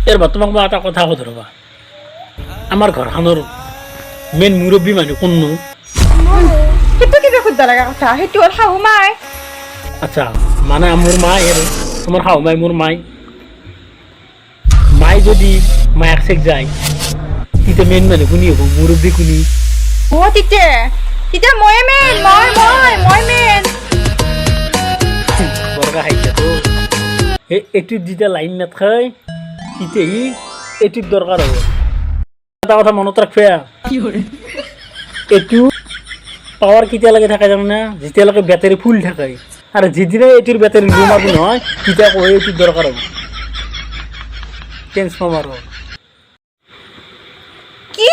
এরপর তোমাক মই এটা কথা কথা ৰবা আমাৰ ঘৰখনৰ মেইন মুৰব্বী মানুহ কোননো সেইটো কিবা খুদা লগা কথা সেইটো হ'ল শাহু মাই আচ্ছা মানে মোৰ মাই আৰু তোমাৰ শাহু মাই মোৰ মাই মাই যদি মায়াক চেক যায় তেতিয়া মেইন মানুহ কোনি হ'ব মুৰব্বী কোনি তেতিয়া ময়ে মেইন মই মেইন বৰকা খাইছে তো এইটোত যেতিয়া লাইন নাথাকে তেতিয়া এইটোত দৰকাৰ হ'ব এটা কথা মনত ৰাখবা এইটো পাৱাৰ কেতিয়ালৈকে থাকে জানা যেতিয়ালৈকে বেটাৰী ফুল থাকে আৰু যিদিনা এইটোৰ বেটাৰী ৰুমাব নহয় তেতিয়া কয় এইটোৰ দৰকাৰ হ'ব ট্ৰেন্সফৰ্মাৰ কি